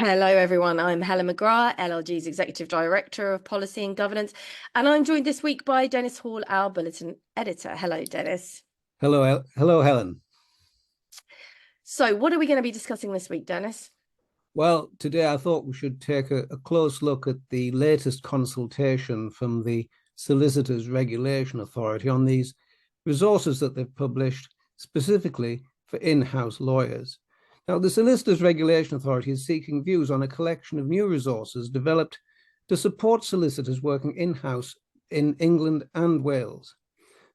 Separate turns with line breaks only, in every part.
Hello, everyone. I'm Helen McGrath, LLG's Executive Director of Policy and Governance, and I'm joined this week by Dennis Hall, our Bulletin Editor. Hello, Dennis.
Hello, Helen.
So, what are we going to be discussing this week, Dennis?
Well, today I thought we should take a close look at the latest consultation from the Solicitors Regulation Authority on these resources that they've published specifically for in-house lawyers. Now, the Solicitors Regulation Authority is seeking views on a collection of new resources developed to support solicitors working in-house in England and Wales.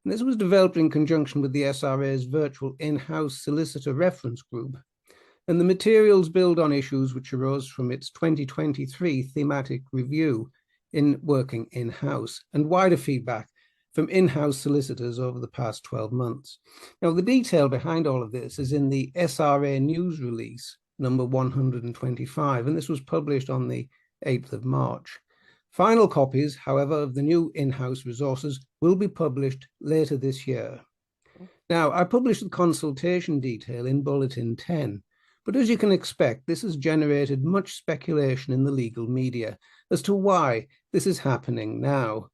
And this was developed in conjunction with the SRA's virtual in-house solicitor reference group. And the materials build on issues which arose from its 2023 thematic review in working in-house and wider feedback from in-house solicitors over the past 12 months. Now, the detail behind all of this is in the SRA news release number 125, and this was published on the 8th of March. Final copies, however, of the new in-house resources will be published later this year. Now, I published the consultation detail in Bulletin 10, but as you can expect, this has generated much speculation in the legal media as to why this is happening now.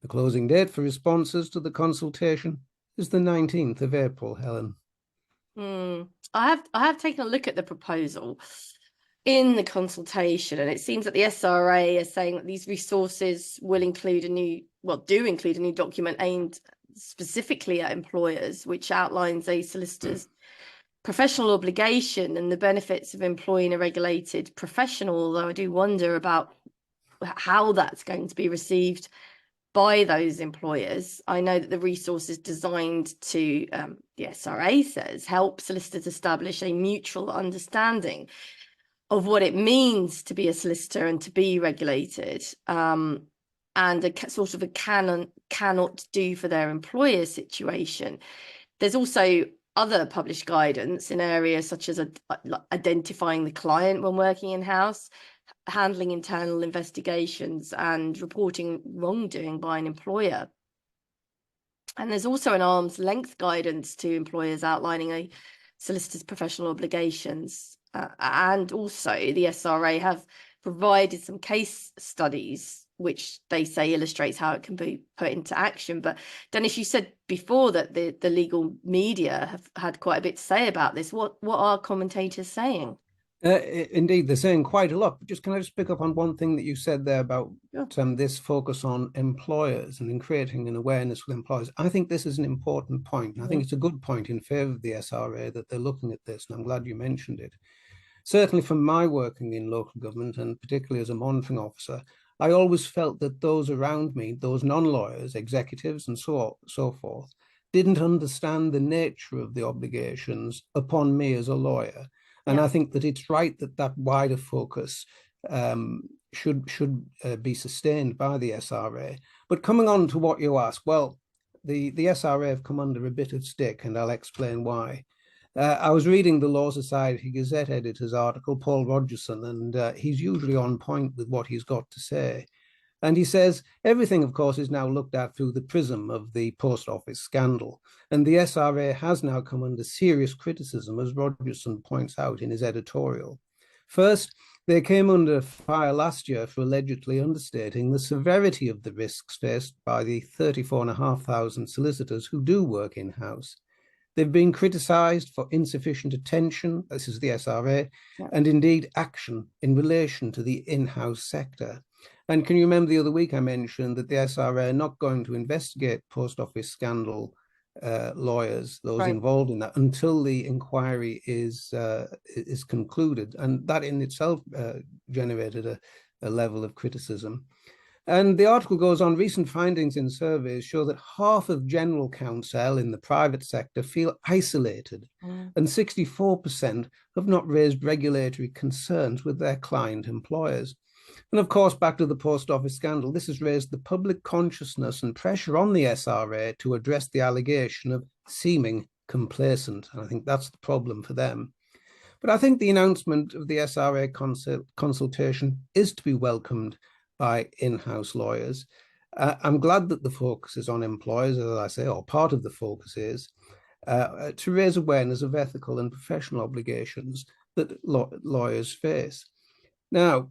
The closing date for responses to the consultation is the 19th of April, Helen.
I have taken a look at the proposal in the consultation, and it seems that the SRA is saying that these resources will include do include a new document aimed specifically at employers, which outlines a solicitor's professional obligation and the benefits of employing a regulated professional, although I do wonder about how that's going to be received by those employers. I know that the resource is designed to, the SRA says, help solicitors establish a mutual understanding of what it means to be a solicitor and to be regulated, and a sort of a cannot do for their employer situation. There's also other published guidance in areas such as identifying the client when working in-house, handling internal investigations, and reporting wrongdoing by an employer. And there's also an arm's length guidance to employers outlining a solicitor's professional obligations. And also the SRA have provided some case studies which they say illustrates how it can be put into action. But Dennis, you said before that the legal media have had quite a bit to say about this. What are commentators saying?
Indeed, they're saying quite a lot. But just can I just pick up on one thing that you said there about this focus on employers and in creating an awareness with employers? I think this is an important point. And I think it's a good point in favour of the SRA that they're looking at this. And I'm glad you mentioned it. Certainly from my working in local government, and particularly as a monitoring officer, I always felt that those around me, those non-lawyers, executives and so forth, didn't understand the nature of the obligations upon me as a lawyer. And I think that it's right that that wider focus should be sustained by the SRA. But coming on to what you asked, well, the SRA have come under a bit of stick, and I'll explain why. I was reading the Law Society Gazette editor's article, Paul Rogerson, and he's usually on point with what he's got to say. And he says, everything, of course, is now looked at through the prism of the post office scandal. And the SRA has now come under serious criticism, as Rogerson points out in his editorial. First, they came under fire last year for allegedly understating the severity of the risks faced by the 34,500 solicitors who do work in-house. They've been criticised for insufficient attention, this is the SRA, and indeed action in relation to the in-house sector. And can you remember the other week I mentioned that the SRA are not going to investigate post office scandal lawyers, those involved in that, until the inquiry is concluded. And that in itself generated a level of criticism. And the article goes on, recent findings in surveys show that half of general counsel in the private sector feel isolated, and 64% have not raised regulatory concerns with their client employers. And of course, back to the post office scandal, this has raised the public consciousness and pressure on the SRA to address the allegation of seeming complacent. And I think that's the problem for them. But I think the announcement of the SRA consultation is to be welcomed by in-house lawyers. I'm glad that the focus is on employers, as I say, or part of the focus is, to raise awareness of ethical and professional obligations that lawyers face. Now,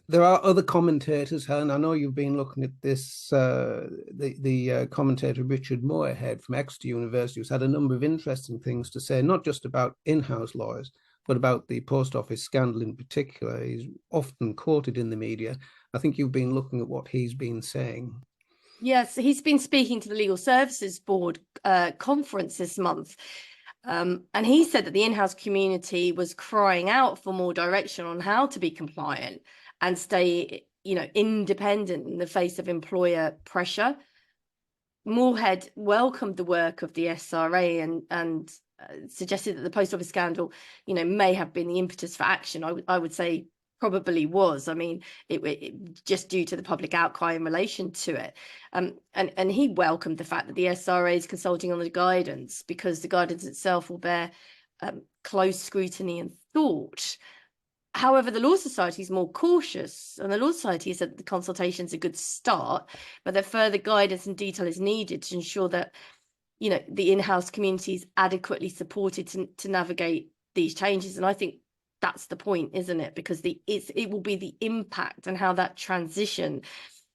there are other commentators, Helen. I know you've been looking at this. The commentator Richard Moorhead from Exeter University, who's had a number of interesting things to say, not just about in-house lawyers, but about the post office scandal in particular. He's often quoted in the media. I think you've been looking at what he's been saying.
Yes, he's been speaking to the Legal Services Board conference this month. And he said that the in-house community was crying out for more direction on how to be compliant and stay, independent in the face of employer pressure. Moorhead welcomed the work of the SRA and suggested that the post office scandal, may have been the impetus for action. I would say probably was. I mean, it just due to the public outcry in relation to it. And he welcomed the fact that the SRA is consulting on the guidance, because the guidance itself will bear close scrutiny and thought. However, the Law Society is more cautious, and the Law Society said the consultation is a good start, but that further guidance and detail is needed to ensure that, the in-house community is adequately supported to navigate these changes. And I think that's the point, isn't it? Because it will be the impact and how that transition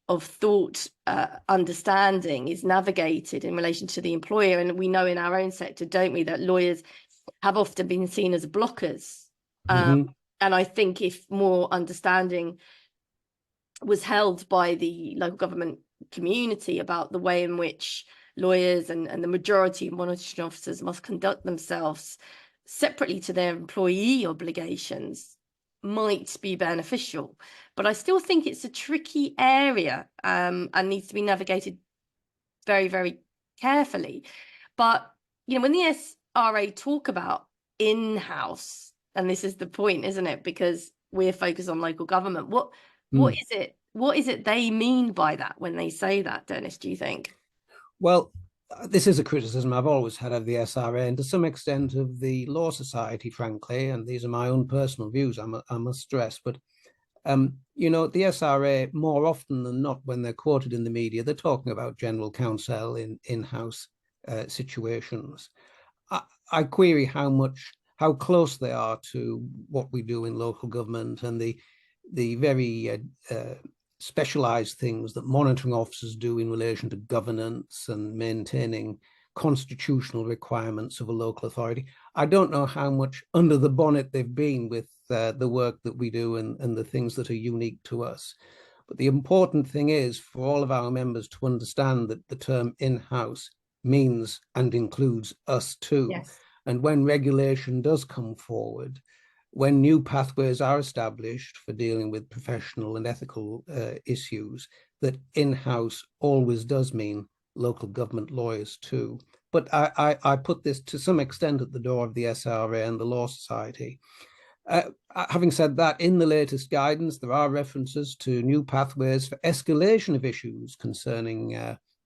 of thought, understanding is navigated in relation to the employer. And we know in our own sector, don't we, that lawyers have often been seen as blockers. And I think if more understanding was held by the local government community about the way in which lawyers and the majority of monitoring officers must conduct themselves separately to their employee obligations, might be beneficial. But I still think it's a tricky area and needs to be navigated very, very carefully. But, when the SRA talk about in-house, and this is the point, isn't it? Because we're focused on local government. What is it they mean by that when they say that, Dennis, do you think?
Well, this is a criticism I've always had of the SRA and to some extent of the Law Society, frankly, and these are my own personal views, I must stress. But, the SRA, more often than not, when they're quoted in the media, they're talking about general counsel in-house situations. I query how close they are to what we do in local government and the very specialized things that monitoring officers do in relation to governance and maintaining constitutional requirements of a local authority. I don't know how much under the bonnet they've been with the work that we do and the things that are unique to us. But the important thing is for all of our members to understand that the term in-house means and includes us too.
Yes.
And when regulation does come forward, when new pathways are established for dealing with professional and ethical issues, that in-house always does mean local government lawyers too. But I put this to some extent at the door of the SRA and the Law Society. Having said that, in the latest guidance, there are references to new pathways for escalation of issues concerning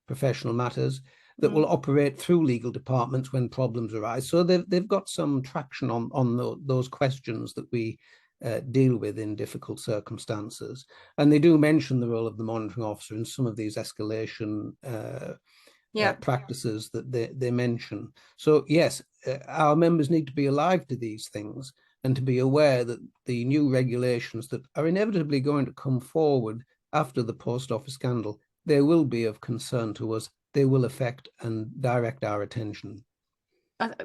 professional matters that will operate through legal departments when problems arise. So they've got some traction on those questions that we deal with in difficult circumstances. And they do mention the role of the monitoring officer in some of these escalation practices that they mention. So yes, our members need to be alive to these things and to be aware that the new regulations that are inevitably going to come forward after the post office scandal, they will be of concern to us. They will affect and direct our attention.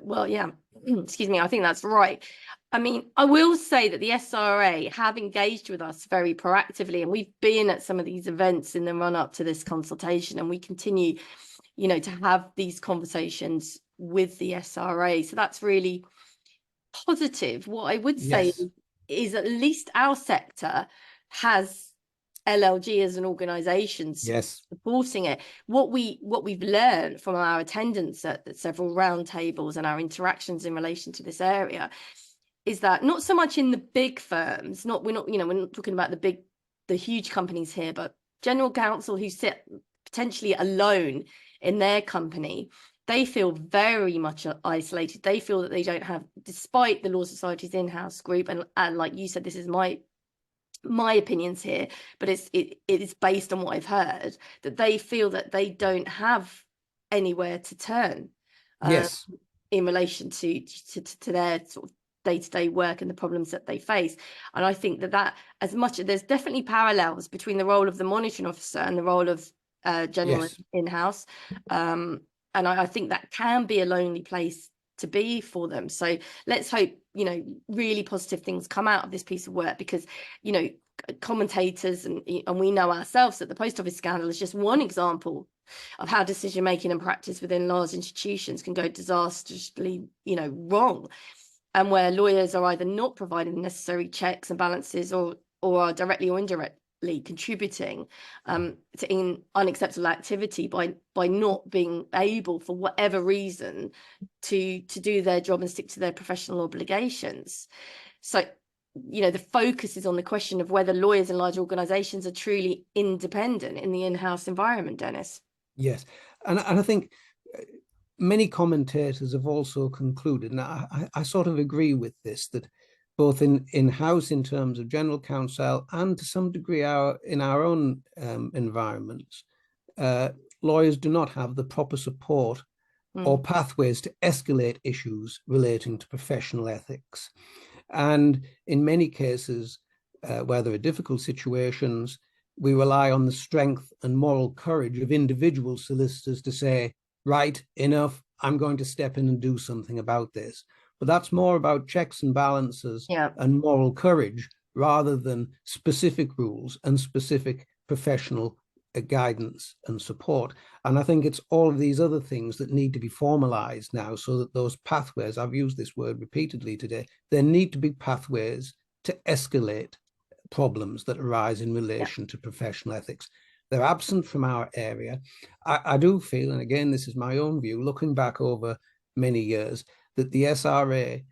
Well, yeah, excuse me, I think that's right. I mean, I will say that the SRA have engaged with us very proactively, and we've been at some of these events in the run up to this consultation, and we continue, to have these conversations with the SRA. So that's really positive. What I would say is at least our sector has LLG as an organisation supporting it. What we've learned from our attendance at several roundtables and our interactions in relation to this area is that not so much in the big firms, we're not talking about the huge companies here, but general counsel who sit potentially alone in their company, they feel very much isolated. They feel that they don't have, despite the Law Society's in-house group, and like you said, this is my opinions here, but it is based on what I've heard, that they feel that they don't have anywhere to turn in relation to their sort of day-to-day work and the problems that they face. And I think that as much there's definitely parallels between the role of the monitoring officer and the role of general
Yes.
in-house. And I think that can be a lonely place to be for them. So let's hope, really positive things come out of this piece of work, because, commentators and we know ourselves that the post office scandal is just one example of how decision making and practice within large institutions can go disastrously, wrong, and where lawyers are either not providing the necessary checks and balances or are directly or indirectly contributing to unacceptable activity by not being able, for whatever reason, to do their job and stick to their professional obligations. So, the focus is on the question of whether lawyers in large organizations are truly independent in the in-house environment, Dennis.
Yes. And I think many commentators have also concluded, and I sort of agree with this, that both in-house in terms of general counsel and to some degree in our own environments, lawyers do not have the proper support or pathways to escalate issues relating to professional ethics. And in many cases, where there are difficult situations, we rely on the strength and moral courage of individual solicitors to say, right, enough, I'm going to step in and do something about this. But that's more about checks and balances and moral courage rather than specific rules and specific professional guidance and support. And I think it's all of these other things that need to be formalized now, so that those pathways, I've used this word repeatedly today, there need to be pathways to escalate problems that arise in relation to professional ethics. They're absent from our area. I do feel, and again, this is my own view, looking back over many years, that the SRA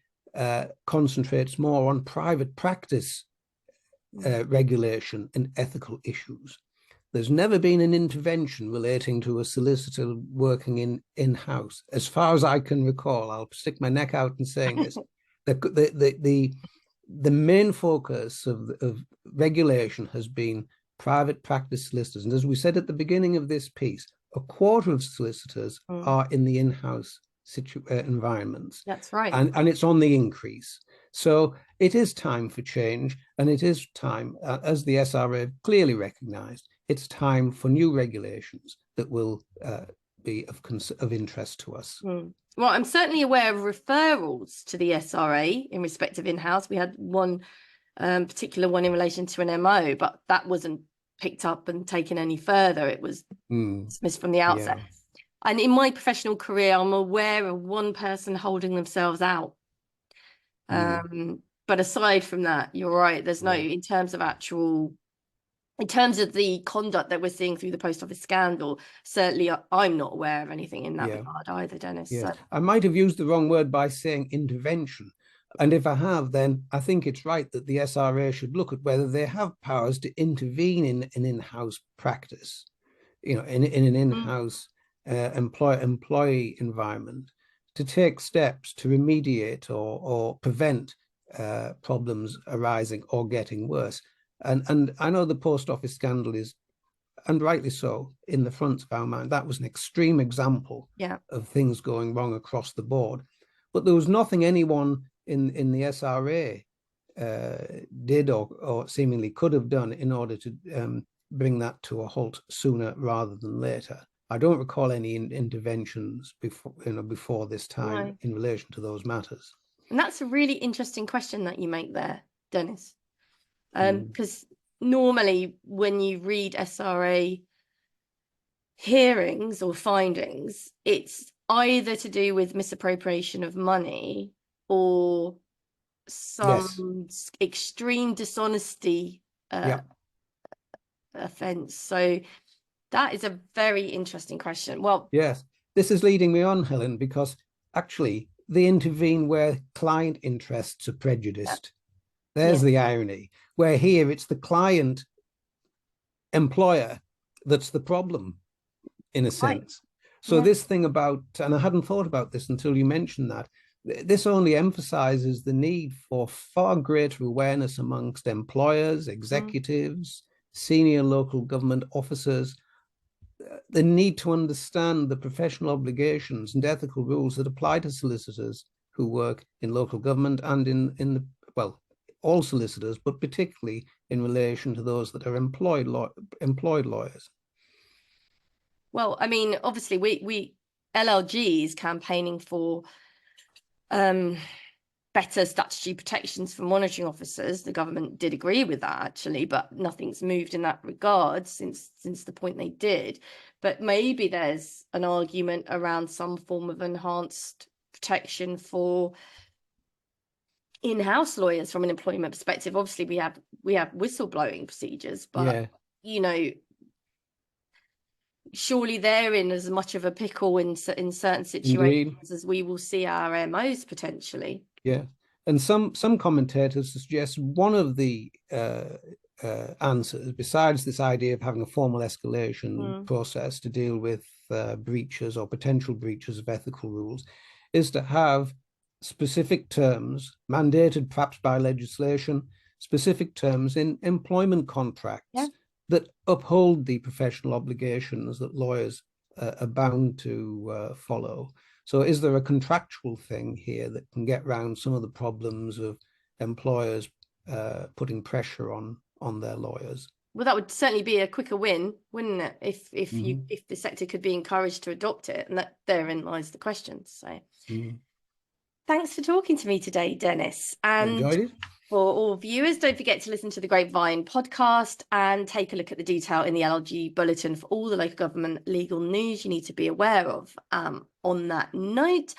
concentrates more on private practice regulation and ethical issues. There's never been an intervention relating to a solicitor working in-house. As far as I can recall, I'll stick my neck out in saying this, the main focus of regulation has been private practice solicitors. And as we said at the beginning of this piece, a quarter of solicitors are in the in-house environments.
That's right.
And it's on the increase. So it is time for change, and it is time, as the SRA clearly recognized, it's time for new regulations that will be of interest to us.
Well, I'm certainly aware of referrals to the SRA in respect of in-house. We had one particular one in relation to an MO, but that wasn't picked up and taken any further. It was dismissed from the outset. And in my professional career, I'm aware of one person holding themselves out. But aside from that, you're right. There's no, in terms of the conduct that we're seeing through the post office scandal, certainly I'm not aware of anything in that regard either, Dennis.
Yes.
So.
I might have used the wrong word by saying intervention. And if I have, then I think it's right that the SRA should look at whether they have powers to intervene in an in-house practice, in an in-house employee environment, to take steps to remediate or prevent problems arising or getting worse. And I know the post office scandal is, and rightly so, in the front of our mind. That was an extreme example of things going wrong across the board. But there was nothing anyone in the SRA did or seemingly could have done in order to bring that to a halt sooner rather than later. I don't recall any interventions before this time in relation to those matters.
And that's a really interesting question that you make there, Dennis. Because normally when you read SRA hearings or findings, it's either to do with misappropriation of money or some extreme dishonesty offence. So that is a very interesting question. Well,
yes, this is leading me on, Helen, because actually they intervene where client interests are prejudiced. There's the irony, where here it's the client employer that's the problem, in a sense. So this thing about, and I hadn't thought about this until you mentioned that, this only emphasizes the need for far greater awareness amongst employers, executives, senior local government officers, the need to understand the professional obligations and ethical rules that apply to solicitors who work in local government and in the, well, all solicitors, but particularly in relation to those that are employed lawyers.
Well, I mean, obviously, we LLG is campaigning for better statutory protections for monitoring officers. The government did agree with that, actually, but nothing's moved in that regard since the point they did. But maybe there's an argument around some form of enhanced protection for in-house lawyers from an employment perspective. Obviously, we have whistleblowing procedures, but
Yeah.
you know, surely they're in as much of a pickle in certain situations
Indeed.
as we will see our MOs potentially.
Yeah. And some commentators suggest one of the answers, besides this idea of having a formal escalation process to deal with breaches or potential breaches of ethical rules, is to have specific terms mandated perhaps by legislation, specific terms in employment contracts that uphold the professional obligations that lawyers are bound to follow. So is there a contractual thing here that can get around some of the problems of employers putting pressure on their lawyers?
Well, that would certainly be a quicker win, wouldn't it? If the sector could be encouraged to adopt it, and that therein lies the question. So thanks for talking to me today, Dennis. And
enjoyed it.
For all viewers, don't forget to listen to the Grapevine podcast and take a look at the detail in the LLG bulletin for all the local government legal news you need to be aware of. On that note,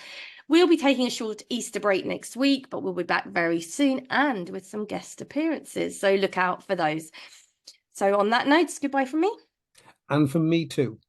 we'll be taking a short Easter break next week, but we'll be back very soon and with some guest appearances. So look out for those. So on that note, goodbye from me.
And from me too.